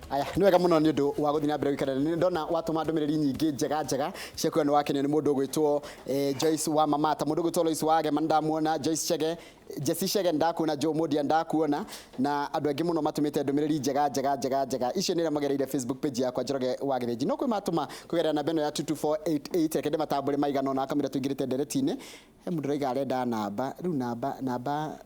aya ni wega muno ni ndu wa guthina mbere wikara ni ndona watuma ndumiriri nyingi njega cia kwenu wake ni mundu gwitwo Joyce Wamuratha mundu gwitwo Lois wage mandamuona Joyce Chege Jesse Chege ndakuona Joe Modia ndakuona na andu angi muno matumite ndumiriri njega icio ni magereire Facebook page yakwa Njoroge Wagereji no kwi matuma kugerera namba ino ya 22488 rekende matambure maigana na akamira tuingirite Ndereti-ini he mundu raiga arenda namba riu namba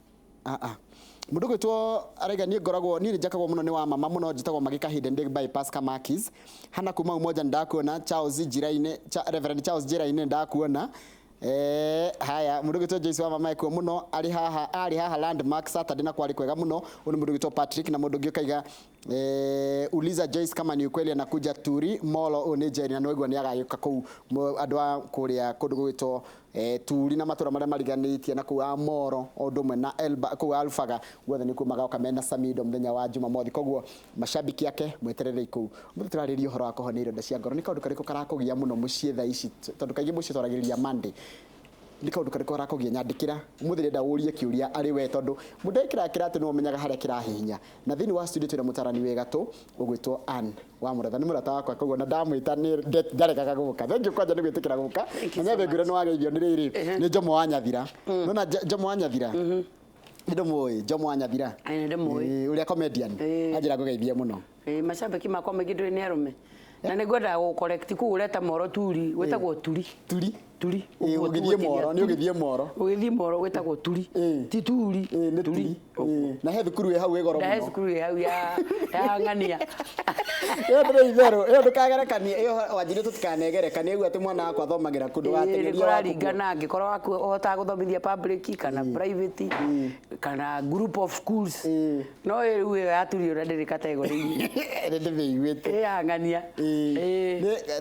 mundu gwitwo araiga ni ngoragwo ni njakagwo muno ni wa mama muno njitagwo magika hidden dig bypass kamakis hana kuma umoja ndakuona Charles Jiraine Reverend Charles Jiraine ndakuona haya mundu gwitwo Joyce Wamuratha ekuo muno ari haha landmark Saturday na kwari kwega muno uni mundu gwitwo Patrick na mundu ngikaiga uliza Joyce kama ni ukweli anakuja Turi Molo Onejeri na noigwa ni agayuka ku andu a kuria kundu gwitwo Turi na matura maria mariganitie na ku Moro odumwe na Elba ku Alfaga guothe ni kumaga kamena Samido mthenya wa Jumamothi koguo mashabiki yake mweterere iku muturaririe uhoro wa kuhoneire nda cia ngoro ni kaundu kariko karakugia muno mucie tha ici tondu kaingi mucie twaragiriria Monday ni kaundu kariko karakugia nyandikira umuthire ndaurie kiuria ari we tondu mundekira ati no menyaga haria kirahinya na thini wa studio twina mutarani wega tu ugwitwo Ann Wamuratha ni murata wakwa koguo na ndamwita ni ndarekaga guka thengiu kwanja ni gwitikira guka na thengure no wageithio ni riri ni Jomo wa Nyathira nona Jomo wa Nyathira ndo moy Jomo wa Nyathira ndo moy uria comedian ajira gugeithia muno mashabiki makwa megidwe ni arume na ni gwenda go correct ku ureta Moro Turi wetagwo Turi ugithie Moro ni ugithie Moro wetagwo Turi ti Turi ni Turi na he thukuru hau igoro muno na he thukuru hau ya ngania ndire itherũ ndukagerekanie iyo wanjire tutikanegerekanie egu ati mwana wakwa athomagira kundu watengeria wa ringana angikorwo waku ohota guthomithia public kana private kana group of schools no riu aturi ura ndiri category ndiviguite ya ngania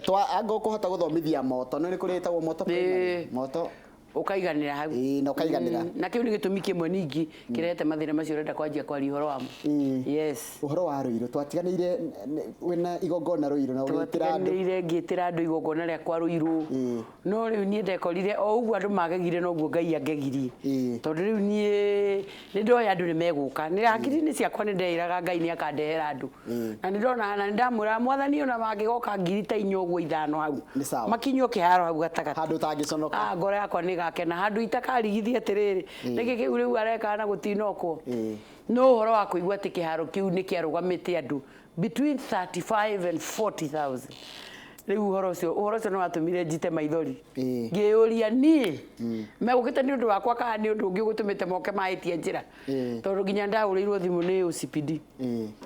twa ango kuhota guthomithia moto no ni kuretagwo moto moto ukaiganira hau na ukaiganira na kiu ni gitumi kimwe ningi kirete mathina macio renda kwanjia kwari uhoro wamo yes uhoro wa Ruiru twatiganire wena igongona Ruiru na ugitira andu ngitira andu igongona ria kwa Ruiru no riu nie ndekorire o uguo andu magegire no guo Ngai angegirie tondu riu nie ni ndoya andu ni meguka ni hakiri ni ciakwa ni ndeiraga Ngai ni akandehera andu na ni ndona na ndamura mwathani ona magigoka ngiri ta inyoguo ithano hau makinyo kiharo hau gatagata handu tangiconoka ngoro yakwa ni gakena handu itakarigithia atiriri niki kiu riu areka na gutinokwo no horo wa kuigua ati kiharo kiu ni kiarugamite andu between 35 and 40,000 riu horo cio no watumire njite maithori ngiuria ni megukite ni undu wakwa kana ni undu ungi gutumite moke maitie njira tondu nginya ndaurirwo thimu ni UCPD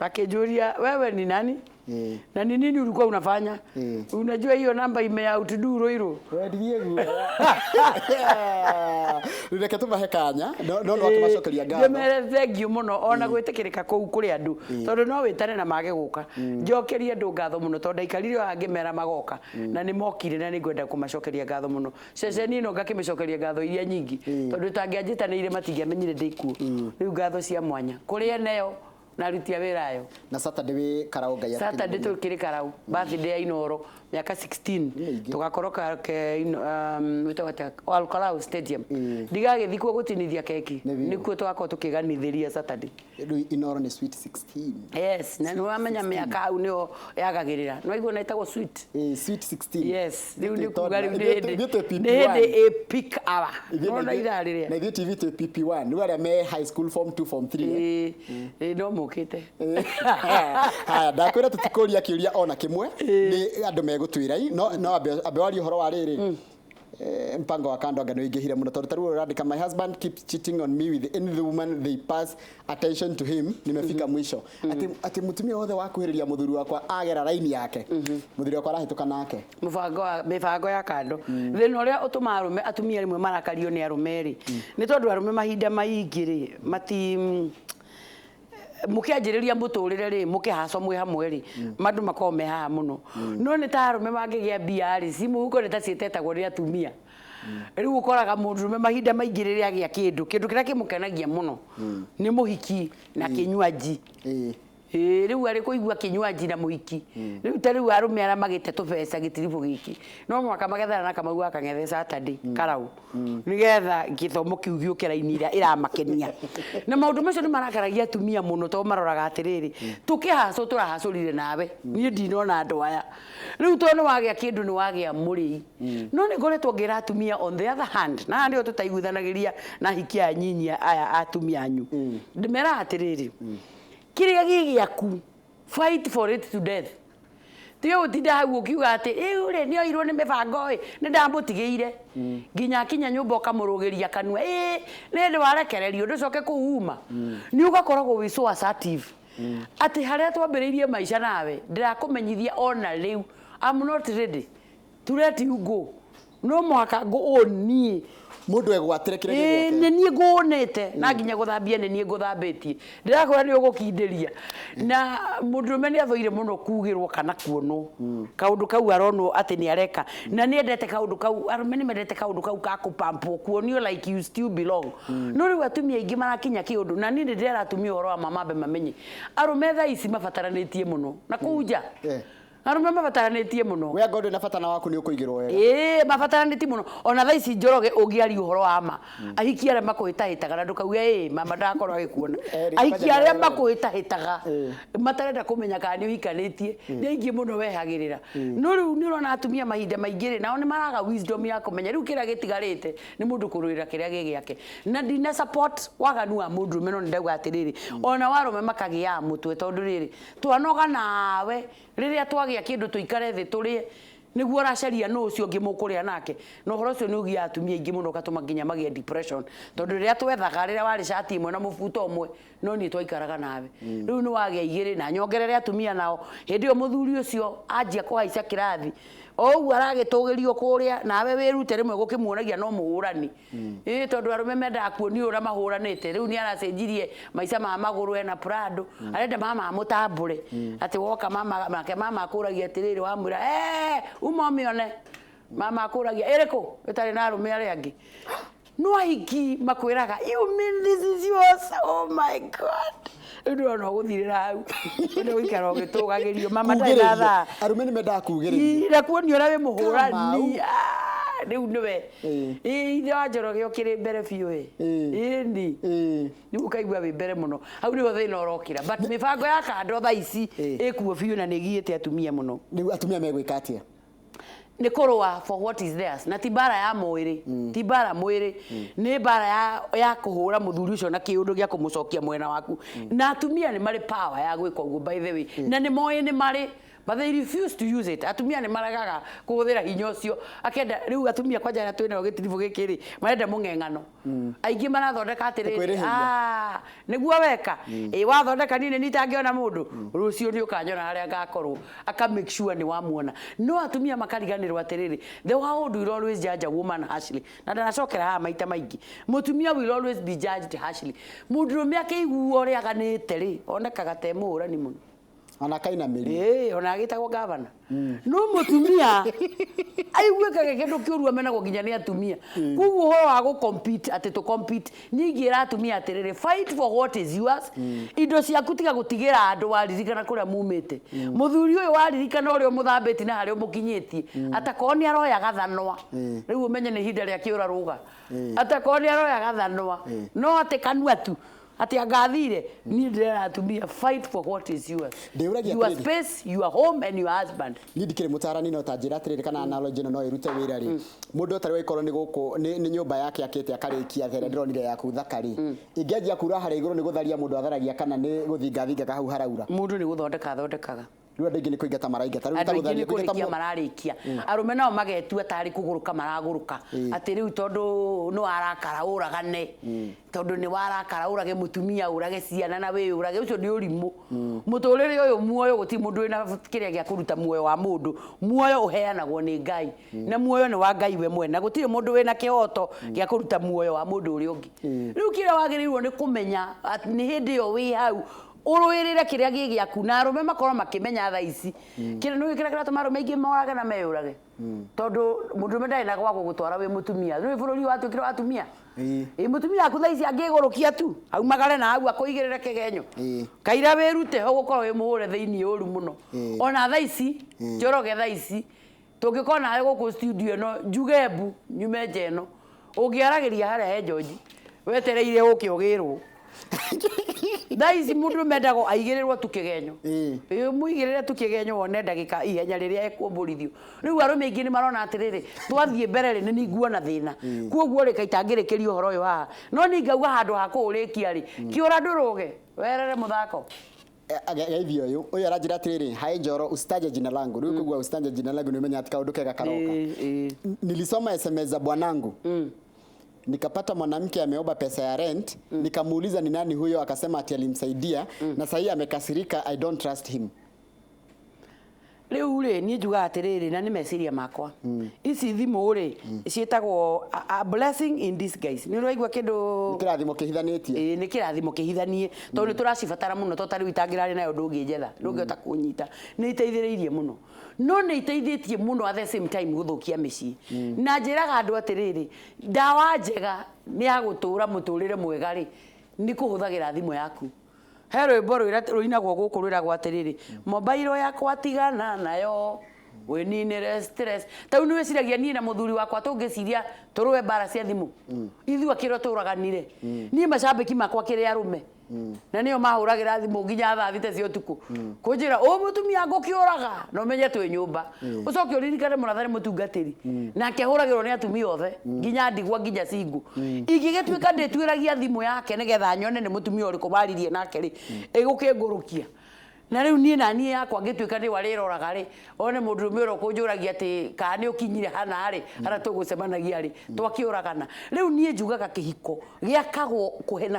akinjuria wewe ni nani na ni nini ulikuwa unafanya unajua hiyo namba ime out do Ruiru wedirie reke tumahekanya no tumacokeria ngatho thengiu muno ona gwitikirika kuu kuri andu tondu no witane na mage guka njokerie andu ngatho muno tondu ikarire angimera magoka na ni mokire na ni ngwenda kumacokeria ngatho muno ceceni ino ngakimicokeria ngatho iria nyingi tondu tangianjitanire matingiamenyire ndikuo riu ngatho cia mwanya kuri eneo na rutia wirayo na Saturday we karau Ngai Saturday tukiri karau birthday ya iNooro miaka 16 tugakoroka witawata Alkalau Stadium ndigagithikwo gutinithia keki nikuo twako tukiganithiria Saturday iNooro ni sweet 16 yes na no amenya miaka au nio yagagirira no igwo naitagwo sweet sweet 16 yes riu ni kugari ni epic hour no na irariria na TV to PP1 ni wale me high school form 2 form 3 no mukite haya ndakwira tutikuria kiuria ona kimwe ni andu megutwira no abe wari horo wa riri mpango wa kando ngano ingihire muno tondu taru randika my husband keeps cheating on me with any woman they pass attention to him nimefika mwisho ati mutumia wothe wa kuhiriria muthuri wakwa agera raini yake muthuri wakwa arahituka nake mibango ya kando thina uria utuma arume atumia rimwe marakario ni arumeri ni tondu arume mahinda maingiri mati mukianjiriria muturire ri mukihaco mwi hamwe ri mandu makome haha muno no ni tarume mangigia biari simu huko ni tacitetagwo ri atumia riu ukoraga mundurume mahinda maingiriria gia kindu kiria kimukenagia muno ni muhiki na kinywaji riu ari kuigua kinywaji na muiki riu ta riu arume ara magite tubesa gitiribu giki no mwaka magethana na kamau akangethe Saturday karau nigetha githomo kiu giukira-ini ira iramakenia na maundu macio ni marakaragia atumia muno to maroraga atiriri tukihaco turahacurire nawe nie ndinona andu aya riu to ni wagia kindu ni wagia muri no ni ngoretwo ngira atumia on the other hand na ndio tutaiguithanagiria na hikia nyinyia aya atumia anyu ndimera atiriri kiria gigiaku fight for it to death tio utinda hau ukiuga ati ure ni oirwo ni mibango ni ndamutigiire nginya kinya nyumba ukamurugiria kanua ni ndi warekererio nducoke kuuma ni ugakoragwo wi so assertive ati haria twambiriirie maisha nawe ndirakumenyithia ona riu I'm not ready to let you go no mwaka go oni mundu egwatire kire gĩake ni nie ngonete na nginya guthambia ni nie nguthambitie ndirakora ni ugukinderia na mundu meni athoire muno kugirwo kana kuono kaundu kau arono ati ni areka na ni endete kaundu kau arumeni mendete kaundu kau ka kupampo kuonio like you still belong no ri watumia ingi marakinya kiundu na ni ndira atumia oro mamambe mamenye arume tha ici mabataranitie muno na kuja arume mabataranitie muno we ngondo na fatana waku ni ukuigirwo wega mabataranitie muno ona tha ici njoroge ungiari uhoro wa ma ahiki aria makuhitahitaga na ndukauge mama ndakorwo agikuona ahiki aria makuhitahitaga matarenda kumenya kana ni uhikanitie ni aingi muno wehagirira no riu ni urona atumia mahinda maingire nao ni maraga wisdom ya kumenya riu kira gitigarite ni mundu kururira kiria gigiake na ndina support waganu wa mundu meno ndauga atiriri ona warume makagia mutwe tondu riri twanoga nawe riria twagia kindu tuikare thi turie niguo racaria no ucio ngimukuria nake no horo ucio ni ugia atumia ingi muno katuma nginya magia depression tondu riria twethaga riria wari shati imwe na mubuto umwe no ni twaikaraga nawe riu ni wagia igiri na nyongerere atumia nao hindi o muthuri ucio anjia kuhaica kirathi ou aragitugirio kuria nawe wirute rimwe gukimuonagia no muhurani tondu arume menda kuoni ura mahuranite riu ni aracenjirie maica ma maguru ena Prado arenda mama amutambure ati woka mama make mama akuragia atiriri wamwira uma mione mama akuragia iriko itari na arume aria angi no ahiki makwiraga you mean this is yours oh my god ndio no guthirira hau ndio ikara ogitugagirio mama ndaitha arume ni menda kugiriria ira kuoni ora we muhurani riu niwe ithe wa njoroge ukiri mbere biu ni ni ukaigua wi mbere muno hau niho thina urokira but mibango ya kando tha ici ikuo biu na nigiite atumia muno ni atumia megwika atia ni kurwa for what is theirs na tibara ya mwiri tibara mwiri ni bara ya kuhura muthuri ucio na kiundu gia kumucokia mwena waku na atumia ni mari power ya gwika uguo by the way na ni moye ni mari but they refuse to use it atumia ni maragaga kuhuthira hinya ucio akenda riu atumia kwanja na twina gitiribu gikiri marenda mungengano aingi marathondeka atiriri niguo weka wathondeka nini nitangiona mundu rucio ni ukanyona haria ngakorwo aka make sure ni wamuona no atumia makariganirwo atiriri the world will always judge a woman harshly na ndanacokera ha maita maingi mutumia will always be judged harshly mundurume akiguo uri aganite ri onekaga te muhurani muno ona kaina miri ona agitagwo governor no mutumia aiguikaga kindu kiurua menagwo nginya ni atumia kuguo horo wa gu compete ati to compete ningira atumia atiriri fight for what is yours indo ciaku tiga gutigira andu waririkana kuria mumite muthuri uyu waririkana urio muthambiti na hario mukinyitie atakoni aroya gathanwa riu umenye ni hinda ria kiura ruga atakoni aroya gathanwa no ati kanua tu ati agathire ni ndira atumia fight for what is yours your space your home and your husband ni dikire mutarani no tajira atiriri kana analogy no irute wira ri mundu atari waikoro ni guku ni nyumba yake akite akarikia there ndronire yaku thakari ingianjia kura hare iguru ni gutharia mundu atharagia kana ni guthingathinga hau haraura mundu ni guthondeka thondekaga riu andu ingi ni kuingata maraingata riu tagutharia kuingata mararikia arume nao magetua tari kuguruka maraguruka ati riu tondu no arakara uragane tondu ni warakara urage mutumia urage ciana na we urage ucio ni urimu muturire uyu muoyo guti mundu wina kiria gia kuruta muoyo wa mundu muoyo uheanagwo ni Ngai na muoyo ni wa Ngai we mwena gutire mundu wina kihoto gia kuruta muoyo wa mundu uri ungi riu kira wagirirwo ni kumenya ati ni hindi yo wi hau uruirire kiria gigiaku na arume makorwo makimenya tha ici kira no gikira kira tumarume ingi morage na meyurage tondu mundu mendai na gwa gutwara we mutumia ni bururi watu kiro atumia mutumia aku thaici angigurukia tu aumagare na au akoigirire kigenyo kaira wirute ho gukorwo wi muhure thiini uru muno ona thaici njoroge thaici tungikona ari guku studio no njugembu nyume no ungiaragiria haria he George wetereire ukiogirwo thaici mundu mendago aigirirwo tu kigenyo muigirire tu kigenyo wone ndagika ihenya riria ekuomborithio riu arume ingi ni marona atiriri twathie mbere ri ni nguona thina kuoguo ri kaitangirikirio horo uyu haha no ni ngauga handu ha kuurikia ri kiura nduruge werere muthako Gaithio uyu aranjira atiriri hai Njoro usitaje jina langu riu kugua usitaje jina langu ni menya atika undu kega karoka nilisoma SMS za bwanangu nikapata mwanamke ameomba pesa ya rent nikamuuliza ni nani huyo akasema ati alimsaidia na sasa amekasirika I don't trust him riu ri ni njuga atiriri na ni meciria makwa ici thimu ri cietagwo a blessing in disguise ni uraigwa kindu kirathimo kihithanitie ni kirathimo kihithanie tondu ni turacibatara muno to tari witangirari nayo ndungi njetha ndungihota kunyita ni iteithiriirie muno no ni iteithitie muno at the same time guthukia micii na njiraga andu atiriri ndawa njega ni ya gutura muturire mwega ri ni kuhuthagira thimu yaku he rwimbo ruinagwo guku rwiragwo atiriri mobile yakwa tigana nayo weninire stress tau ni weciragia nie na muthuri wakwa tungiciria turuwe bara cia thimu ithu akiro turaganire nie macambiki makwa kiri arume na niyo mahuragira thimu nginya thaa thite cia utuku kunjira mutumia ngukiuraga no menye twi nyumba ucoke uririkane murathari mutungatiri nake huragirwo ni atumia othe nginya ndigwa nginya cingu ingigituika nditwiragia thimu yake nigetha nyone ni mutumia uriku maririe nake ri igukingurukia na riu nie na nie yakwa ngituika ni wariroraga ri one mundu miro kunjuragia ati ka ni ukinyire hana ri ara tugucemanagia ri twakiuragana riu nie njugaga kihiko giakagwo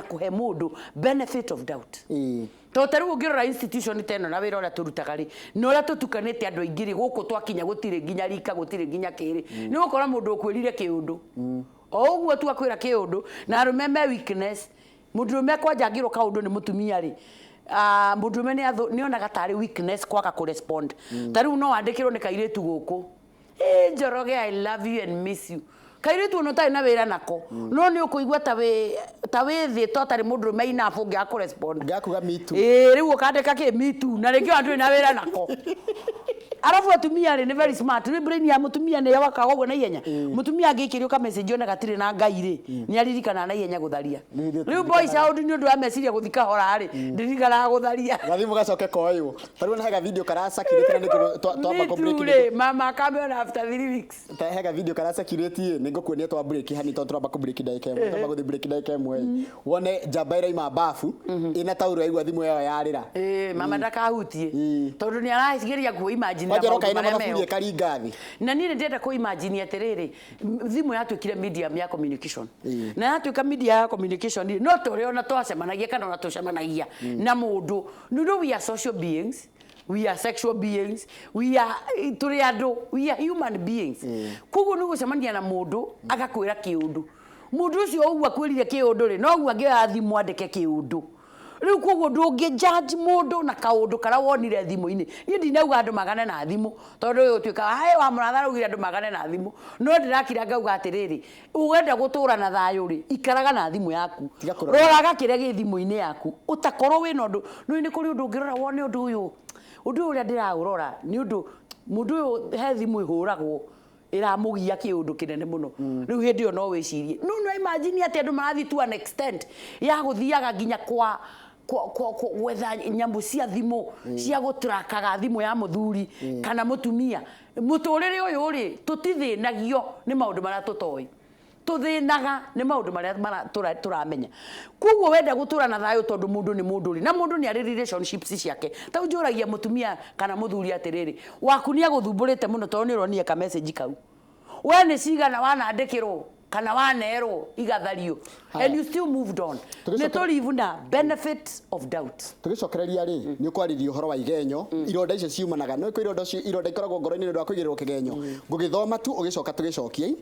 kuhe mundu benefit of doubt to taru ungirora institution teno na wira ora turutaga ri no ora tutukanite andu aingiri guku twakinya gutire nginya rika gutire nginya kiri ni gukora mundu ukwirire kiundu oguo tu akwira kiundu na remember weakness mundu mekwanja ngiro kaundu ni mutumia ri mundu ni onaga tari weakness kwaga ku respond tari no wandikirwo ni kairitu guku Njoroge I love you and miss you kairitu no tai na wira nako no ni ukuigwa ta we thi to tari mundu meina afungi aku respond ngakuga me too riu ukandika ki me too na ringi andu na wira nako arafu atumia ri ni very smart ni brain ya mutumia ni yawaka gogo na ihenya mutumia angikirio ka message ona gatire na ngai ri ni aririkana na ihenya gutharia riu boys out ni undu wa meciria guthika hora ri ndirikana gutharia gathi mugacoke koyo tari na hega video karasa kiritira ni twamba ko break mama kamera after 3 weeks ta hega video karasa kiritie ni ngokuonia twa break hani to twamba ko break daika imwe twamba guthi break daika imwe wone jabaira ima bafu ina tauro aigwa thimu yao yarira mama ndakahutie tondu ni arahicigeria ku imagine wajeroka ina mafurie karingathi na ni ndenda ku imagine atiriri thimu yatwikire medium ya communication na yatwika media ya communication no tore ona twacemanagia kana ona tucemanagia na mundu no we are social beings we are sexual beings we are turiado we are human beings kugu ni gucemania na mundu agakwira kiundu mundu ucio ogwa kwirire kiundu ri no ogwa ngia thimu andike kiundu riu koguo ndungi judge mundu na kaundu kara wonire thimu-ini ni ndinauga andu magane na thimu tondu uyu twika hai wa murathara ugire andu magane na thimu no ndirakira ngauga atiriri ugenda gutura na thayu ri ikaraga na thimu yaku roraga kiria gi thimu-ini yaku utakorwo wina undu no ni kuri undu ungirora wone undu uyu uria ndiraurora ni undu mundu uyu he thimu ihuragwo iramugia kiundu kinene muno riu hindi yo no wicirie no imagine ati andu marathi to an extent ya guthiaga nginya kwa wetha nyambu cia thimu cia gutrakaga thimu ya muthuri kana mutumia muturire uyu ri tutithinagio ni maundu maria tutoi tuthinaga ni maundu maria turamenya kuguo wenda gutura na thayo tondu mundu ni mundu ri na mundu ni ari relationships ciake ta unjuragia mutumia kana muthuri atiriri waku ni aguthumburite muno tondu ni ronie ka message kau we ni cigana wanandikirwo kana wanerwo igathario and you still moved on. Nä tå rivu na benefit of doubt. Tugicokereria ri ni kwaririo horo wa igenyo ironda icio ciumanaga no ironda ikoragwo ngoro-inĩ nĩ ũndũ wa kũigĩrĩrwo kĩgenyo ngũgĩthoma tu ũgĩcoka tũgĩcokie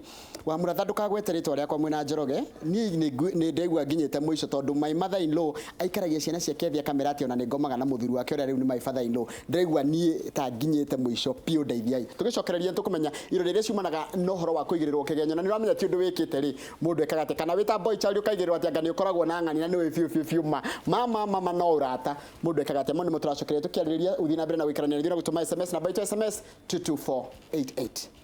Wamuratha ndũkagwete rĩtwa rĩakwa mwĩna Njoroge nĩ ndaigua nginyĩte mũico tondũ my mother in law aikaragia ciana ciake thia kamera ati ona nĩ ngomaga na mũthuri wake ũrĩa rĩu nĩ my father in law ndaigua niĩ ta nginyĩte mũico piũ ndeithiai tũgĩcokereria tũkũmenya ironda iria ciumanaga no horo wa kũigĩrĩrwo kĩgenyo na nĩ ũramenya ti ũndũ wĩkĩte rĩ mũndũ ekaga atĩ kana wĩta boy child ũkaigĩrĩrwo atĩ anga nĩ ũkoragwo na ng'ani na nĩ fiu mama no ũrata mũndũ ekaga atĩ mo nĩ mũtũracokereria tũkĩarĩrĩria uthi na mbere na gũikarania na gũtũma SMS na baita SMS 22488